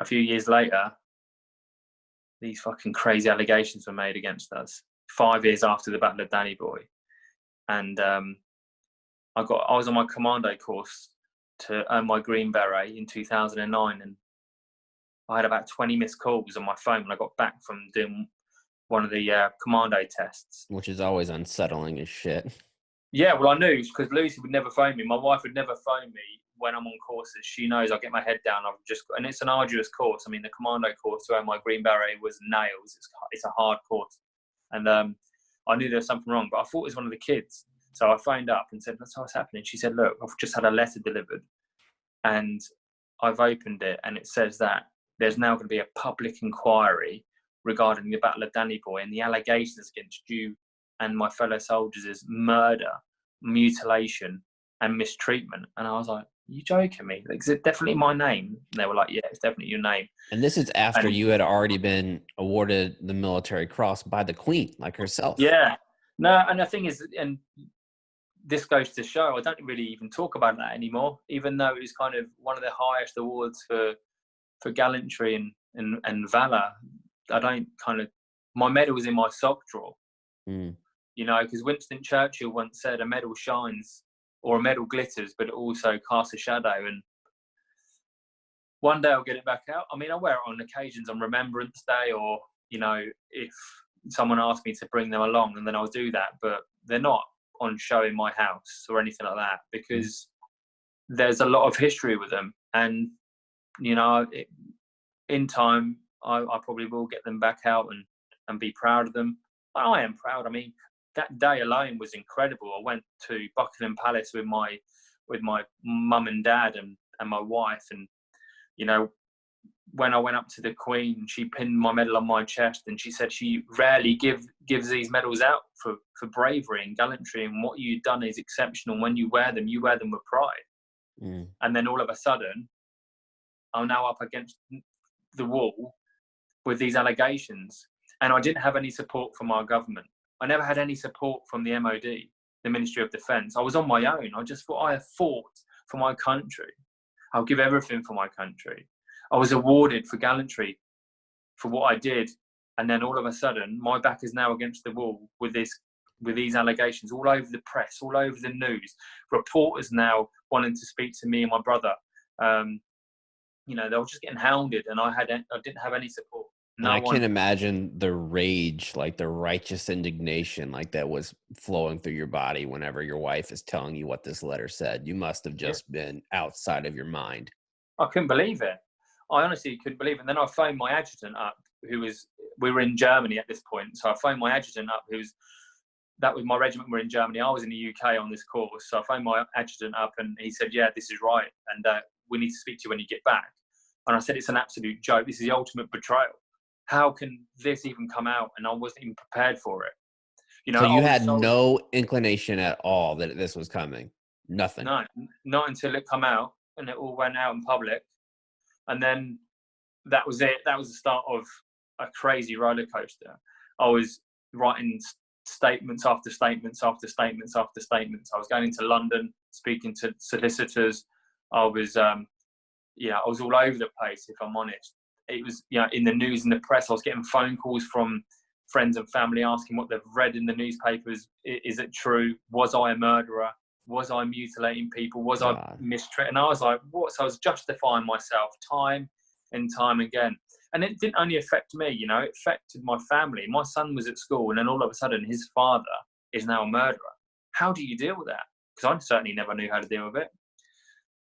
a few years later, these fucking crazy allegations were made against us 5 years after the Battle of Danny Boy. And I was on my commando course to earn my Green Beret in 2009, and I had about 20 missed calls on my phone when I got back from doing one of the commando tests. Which is always unsettling as shit. Yeah, well, I knew, because Lucy would never phone me. My wife would never phone me when I'm on courses. She knows I get my head down. And it's an arduous course. I mean, the commando course to earn my Green Beret was nails. It's a hard course. And I knew there was something wrong, but I thought it was one of the kids. So I phoned up and said, "That's what's happening." She said, "Look, I've just had a letter delivered, and I've opened it, and it says that there's now going to be a public inquiry regarding the Battle of Danny Boy, and the allegations against you and my fellow soldiers is murder, mutilation, and mistreatment." And I was like, "You joking me? Like, is it definitely my name?" And they were like, "Yeah, it's definitely your name." And this is after you had already been awarded the Military Cross by the Queen, like herself. Yeah. No, and the thing is, and this goes to show, I don't really even talk about that anymore, even though it was kind of one of the highest awards for gallantry and valor. I don't my medal was in my sock drawer, you know, because Winston Churchill once said, "A medal shines, or a medal glitters, but it also casts a shadow." And one day I'll get it back out. I mean, I wear it on occasions on Remembrance Day, or, you know, if someone asks me to bring them along, and then I'll do that. But they're not on show in my house or anything like that, because there's a lot of history with them. And, you know, in time, I probably will get them back out and be proud of them. I am proud. I mean, that day alone was incredible. I went to Buckingham Palace with my mum and dad and my wife, and, you know, when I went up to the Queen, she pinned my medal on my chest, and she said she rarely gives these medals out for bravery and gallantry, and what you've done is exceptional. When you wear them with pride. And then all of a sudden, I'm now up against the wall with these allegations, and I didn't have any support from our government. I never had any support from the MOD, the Ministry of Defence. I was on my own. I just thought, I have fought for my country. I'll give everything for my country. I was awarded for gallantry for what I did, and then all of a sudden, my back is now against the wall with these allegations all over the press, all over the news. Reporters now wanting to speak to me and my brother. You know, they were just getting hounded, and I didn't have any support. No, I can't imagine the rage, like the righteous indignation, like that was flowing through your body whenever your wife is telling you what this letter said. You must have just been outside of your mind. I couldn't believe it. I honestly couldn't believe it. And then I phoned my adjutant up, we were in Germany at this point. So I phoned my adjutant up, that was my regiment were in Germany. I was in the UK on this course. So I phoned my adjutant up, and he said, "Yeah, this is right. And we need to speak to you when you get back." And I said, "It's an absolute joke. This is the ultimate betrayal. How can this even come out?" And I wasn't even prepared for it. You know, so you had no inclination at all that this was coming? Nothing? No, not until it come out, and it all went out in public. And then that was it. That was the start of a crazy roller coaster. I was writing statements after statements after statements after statements. I was going into London, speaking to solicitors. I was all over the place, if I'm honest. It was, you know, in the news and the press. I was getting phone calls from friends and family asking what they've read in the newspapers. Is it true? Was I a murderer? Was I mutilating people? Was I mistreating? And I was like, what? So I was justifying myself time and time again. And it didn't only affect me, you know, it affected my family. My son was at school, and then all of a sudden his father is now a murderer. How do you deal with that? Because I certainly never knew how to deal with it.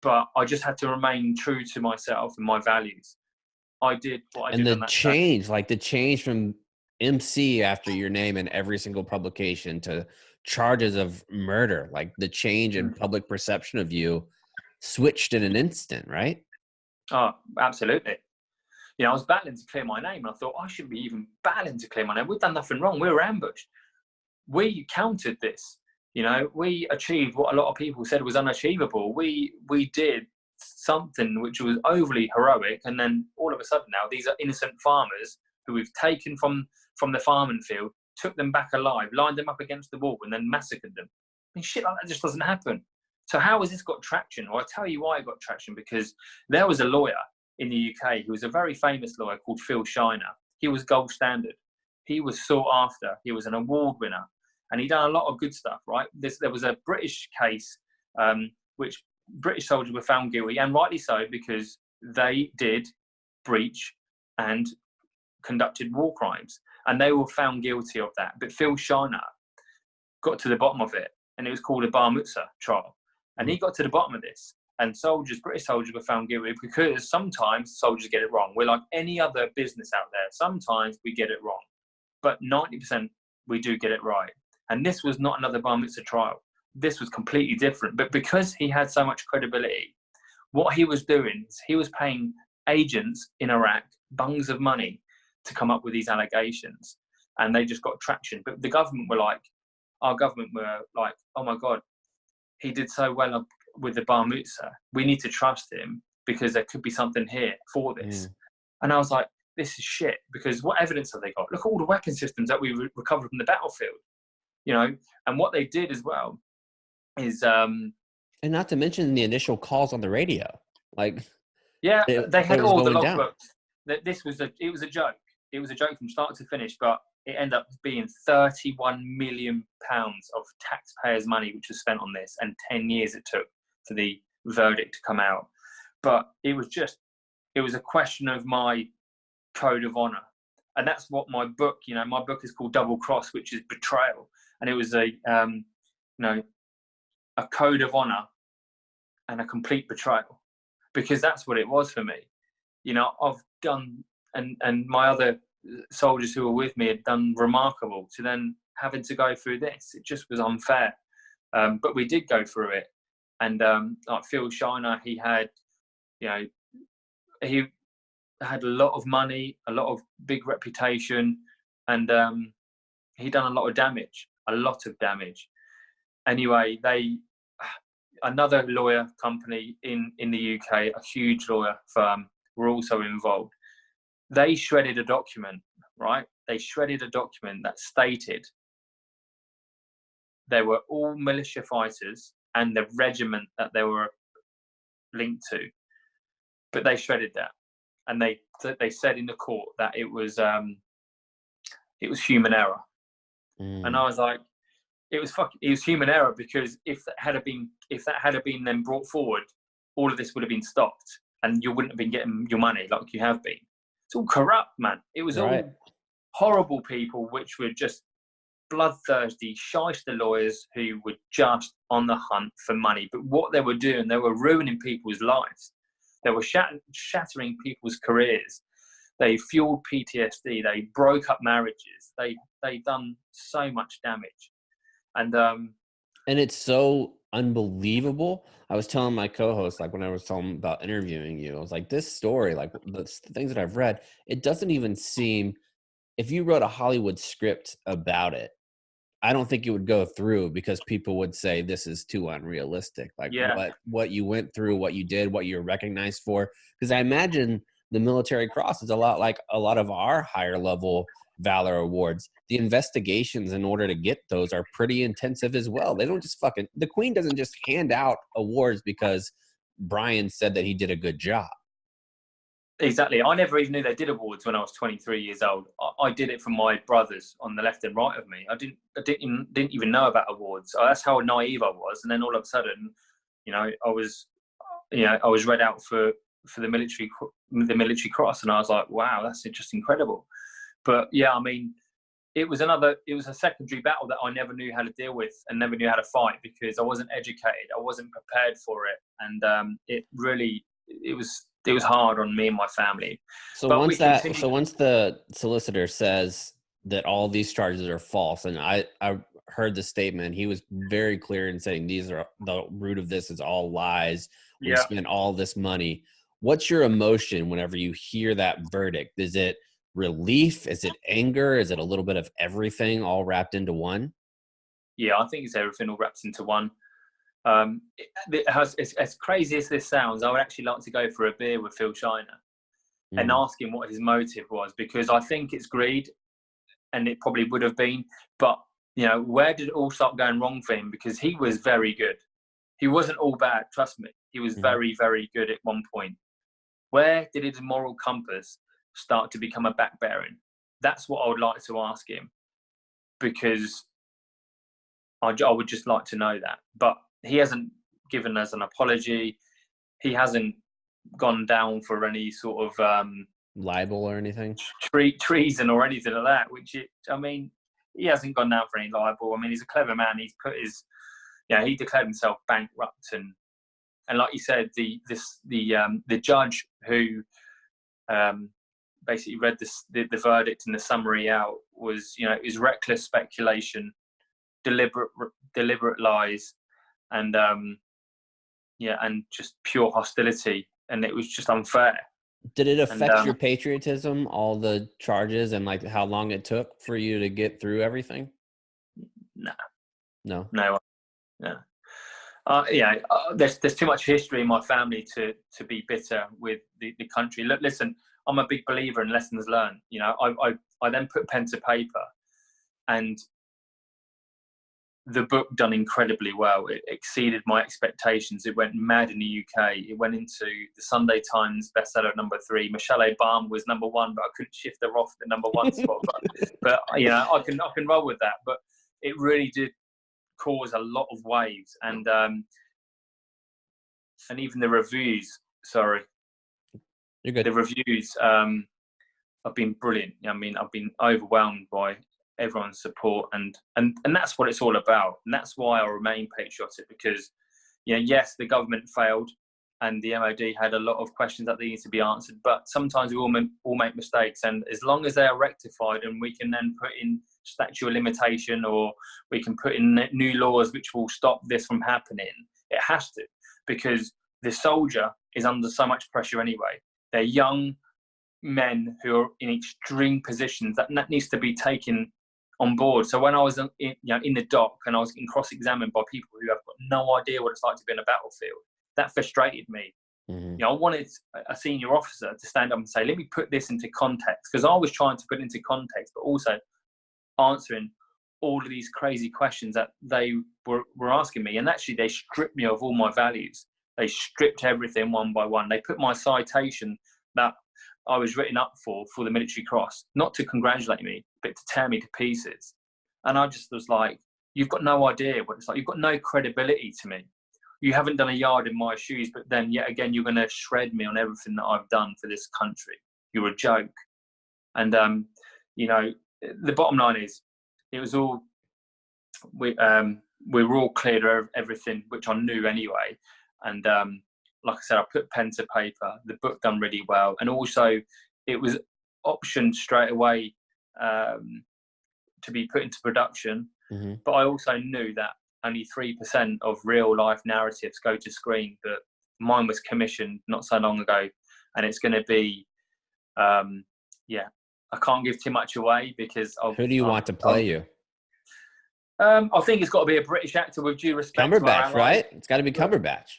But I just had to remain true to myself and my values. I did what I did. And the change from MC after your name in every single publication to charges of murder, like the change in public perception of you switched in an instant, right? Oh, absolutely. You know, I was battling to clear my name, and I thought, I shouldn't be even battling to clear my name. We've done nothing wrong. We were ambushed. We countered this. You know, we achieved what a lot of people said was unachievable. We did something which was overly heroic, and then all of a sudden now these are innocent farmers who we've taken from the farming field, took them back alive, lined them up against the wall, and then massacred them. I mean, shit like that just doesn't happen. So how has this got traction? Well, I'll tell you why it got traction, because there was a lawyer in the UK. He was a very famous lawyer called Phil Shiner. He was gold standard. He was sought after. He was an award winner, and he done a lot of good stuff. Right? There was a British case which British soldiers were found guilty, and rightly so, because they did breach and conducted war crimes, and they were found guilty of that. But Phil Shiner got to the bottom of it, and it was called a bar mitzvah trial, and he got to the bottom of this. And British soldiers were found guilty because sometimes soldiers get it wrong. We're like any other business out there. Sometimes we get it wrong, but 90% we do get it right. And this was not another bar mitzvah trial. This was completely different. But because he had so much credibility, what he was doing is he was paying agents in Iraq bungs of money to come up with these allegations, and they just got traction. But the government were like, our government were like, oh my God, he did so well with the bar mitzvah. We need to trust him because there could be something here for this. And I was like, this is shit, because what evidence have they got? Look at all the weapon systems that we recovered from the battlefield, you know. And what they did as well is and not to mention the initial calls on the radio, like they had all the logbooks. That it was a joke. It was a joke from start to finish, but it ended up being £31 million of taxpayers' money which was spent on this, and 10 years it took for the verdict to come out. But it was a question of my code of honor. And that's what my book is called Double Cross, which is betrayal. And it was a code of honor and a complete betrayal, because that's what it was for me. You know, I've done, and my other soldiers who were with me had done remarkable, to then having to go through this. It just was unfair. But we did go through it. And like Phil Shiner, he had a lot of money, a lot of big reputation, and he done a lot of damage. Anyway, another lawyer company in the UK, a huge lawyer firm, were also involved. They shredded a document, right? They shredded a document that stated they were all militia fighters and the regiment that they were linked to. But they shredded that. And they said in the court that it was human error. And I was like, it was human error, because if that had been then brought forward, all of this would have been stopped, and you wouldn't have been getting your money like you have been. It's all corrupt, man. It was all horrible people which were just bloodthirsty, shyster lawyers who were just on the hunt for money. But what they were doing, they were ruining people's lives. They were shattering people's careers. They fueled PTSD. They broke up marriages. They done so much damage. And it's so unbelievable. I was telling my co-host, like when I was telling him about interviewing you, I was like, this story, like the things that I've read, it doesn't even seem, if you wrote a Hollywood script about it, I don't think it would go through, because people would say this is too unrealistic. Like what you went through, what you did, what you're recognized for. Because I imagine the Military Cross is a lot like a lot of our higher level valor awards. The investigations in order to get those are pretty intensive as well. They don't just the Queen doesn't just hand out awards because Brian said that he did a good job. Exactly. I never even knew they did awards when I was 23 years old. I did it from my brothers on the left and right of me. I didn't even know about awards. That's how naive I was. And then all of a sudden, I was read out for the military cross, and I was like, wow, that's just incredible. But yeah, I mean, it was a secondary battle that I never knew how to deal with and never knew how to fight, because I wasn't educated. I wasn't prepared for it. And it was hard on me and my family. So once the solicitor says that all these charges are false, and I heard the statement, he was very clear in saying the root of this is all lies. We spent all this money. What's your emotion whenever you hear that verdict? Is it relief? Is it anger? Is it a little bit of everything all wrapped into one? Yeah, I think it's everything all wrapped into one. As crazy as this sounds, I would actually like to go for a beer with Phil Shiner and ask him what his motive was, because I think it's greed, and it probably would have been. But where did it all start going wrong for him? Because he was very good. He wasn't all bad. Trust me, he was very, very good at one point. Where did his moral compass start to become a backbearing? That's what I would like to ask him, because I would just like to know that. But he hasn't given us an apology. He hasn't gone down for any sort of libel or anything, treason or anything like that. He hasn't gone down for any libel. I mean, he's a clever man. He's put his, he declared himself bankrupt, and like you said, the judge who basically read the verdict and the summary out was, it was reckless speculation, deliberate lies, and and just pure hostility, and it was just unfair. Did it affect your patriotism, all the charges, and like how long it took for you to get through everything? No. There's too much history in my family to be bitter with the country. Look, listen, I'm a big believer in lessons learned. I then put pen to paper, and the book done incredibly well. It exceeded my expectations. It went mad in the UK. It went into the Sunday Times bestseller #3. Michelle Obama was #1, but I couldn't shift her off the #1 spot. But I can roll with that. But it really did cause a lot of waves, and even the reviews. Sorry, you're good. The reviews have been brilliant. I mean, I've been overwhelmed by everyone's support, and that's what it's all about, and that's why I remain patriotic, because yes, the government failed and the MOD had a lot of questions that they need to be answered, but sometimes we all make mistakes, and as long as they are rectified and we can then put in statute of limitation, or we can put in new laws which will stop this from happening, it has to, because the soldier is under so much pressure anyway. They're young men who are in extreme positions that needs to be taken on board. So when I was in the dock and I was getting cross-examined by people who have got no idea what it's like to be in a battlefield, that frustrated me. Mm-hmm. I wanted a senior officer to stand up and say, let me put this into context, because I was trying to put it into context, but also answering all of these crazy questions that they were asking me. And actually they stripped me of all my values. They stripped everything one by one. They put my citation that I was written up for the Military Cross, not to congratulate me, but to tear me to pieces. And I just was like, you've got no idea what it's like. You've got no credibility to me. You haven't done a yard in my shoes, but then yet again, you're going to shred me on everything that I've done for this country. You're a joke. And, the bottom line is, it was all, we were all clear of everything, which I knew anyway. And, like I said, I put pen to paper. The book done really well, and also it was optioned straight away to be put into production. Mm-hmm. But I also knew that only 3% of real life narratives go to screen. But mine was commissioned not so long ago, and it's going to be, I can't give too much away because who do you want to play you? I think it's got to be a British actor, with due respect. Cumberbatch, right? It's got to be Cumberbatch.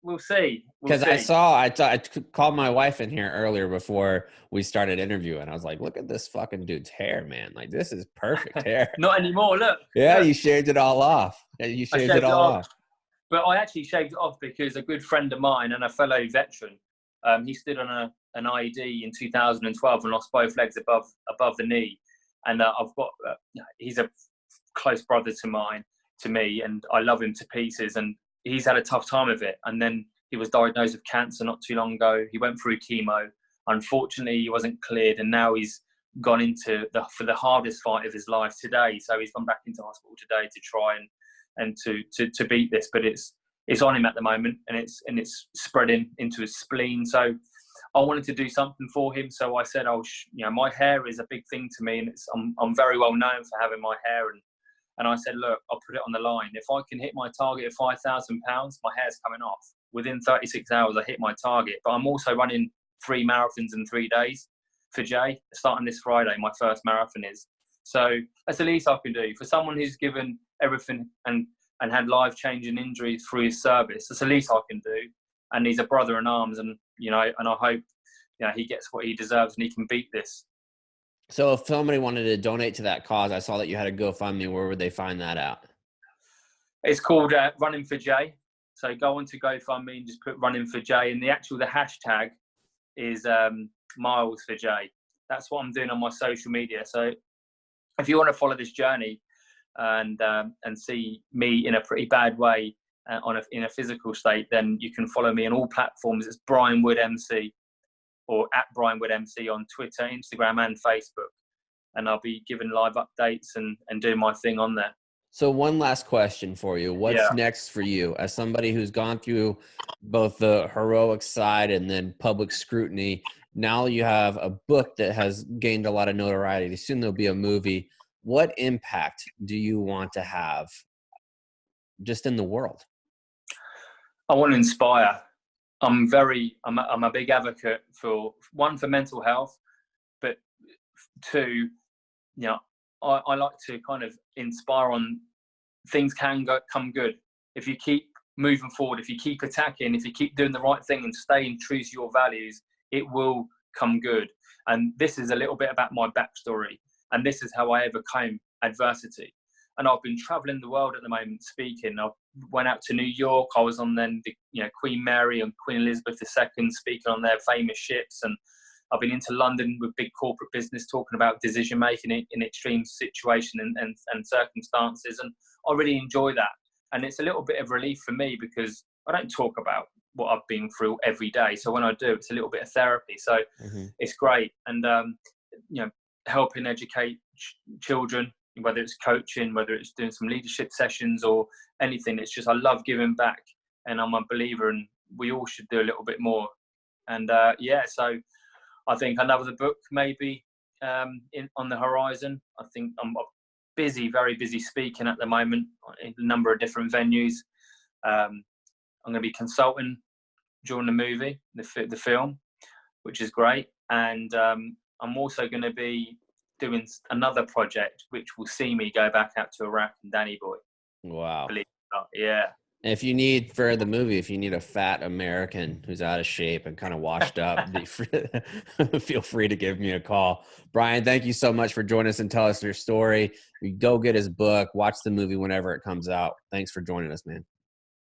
We'll see. Because I called my wife in here earlier before we started interviewing. I was like, look at this fucking dude's hair, man. Like, this is perfect hair. Not anymore, look. Yeah, look. You shaved it all off. You shaved it all off. But I actually shaved it off because a good friend of mine and a fellow veteran, he stood on an IED in 2012 and lost both legs above the knee. And he's a close brother to me, and I love him to pieces. And he's had a tough time of it, and then he was diagnosed with cancer not too long ago. He went through chemo. Unfortunately, he wasn't cleared, and now he's gone into for the hardest fight of his life today. So he's gone back into hospital today to try and to beat this. But it's on him at the moment, and it's spreading into his spleen. So I wanted to do something for him. So I said, my hair is a big thing to me, and I'm very well known for having my hair. And I said, look, I'll put it on the line. If I can hit my target of £5,000, my hair's coming off. Within 36 hours, I hit my target. But I'm also running 3 marathons in 3 days for Jay. Starting this Friday, my first marathon is. So that's the least I can do. For someone who's given everything and had life-changing injuries through his service, that's the least I can do. And he's a brother in arms, and I hope he gets what he deserves and he can beat this. So if somebody wanted to donate to that cause, I saw that you had a GoFundMe. Where would they find that out? It's called Running for Jay. So go on to GoFundMe and just put Running for Jay, and the hashtag is Miles for Jay. That's what I'm doing on my social media. So if you want to follow this journey and see me in a pretty bad way in a physical state, then you can follow me on all platforms. It's Brian Wood MC, or at Brian Wood MC on Twitter, Instagram, and Facebook. And I'll be giving live updates and doing my thing on there. So one last question for you. What's next for you as somebody who's gone through both the heroic side and then public scrutiny? Now you have a book that has gained a lot of notoriety. Soon there'll be a movie. What impact do you want to have just in the world? I want to inspire. I'm a big advocate for mental health, but two, I like to kind of inspire on things can come good. If you keep moving forward, if you keep attacking, if you keep doing the right thing and staying true to your values, it will come good. And this is a little bit about my backstory. And this is how I overcame adversity. And I've been traveling the world at the moment speaking. I went out to New York. I was on then Queen Mary and Queen Elizabeth II speaking on their famous ships. And I've been into London with big corporate business talking about decision making in extreme situation and circumstances. And I really enjoy that. And it's a little bit of relief for me because I don't talk about what I've been through every day. So when I do, it's a little bit of therapy. So it's great. And, helping educate children, whether it's coaching, whether it's doing some leadership sessions or anything. It's just, I love giving back, and I'm a believer, and we all should do a little bit more. And so I think another book maybe on the horizon. I think I'm very busy speaking at the moment in a number of different venues. I'm going to be consulting during the movie, the film, which is great. And I'm also going to be doing another project which will see me go back out to Iraq and Danny Boy. Wow. Believe it or not, yeah. And if you need, for the movie, if you need a fat American who's out of shape and kind of washed up, feel free to give me a call. Brian, thank you so much for joining us and tell us your story. Go get his book, watch the movie whenever it comes out. Thanks for joining us, man.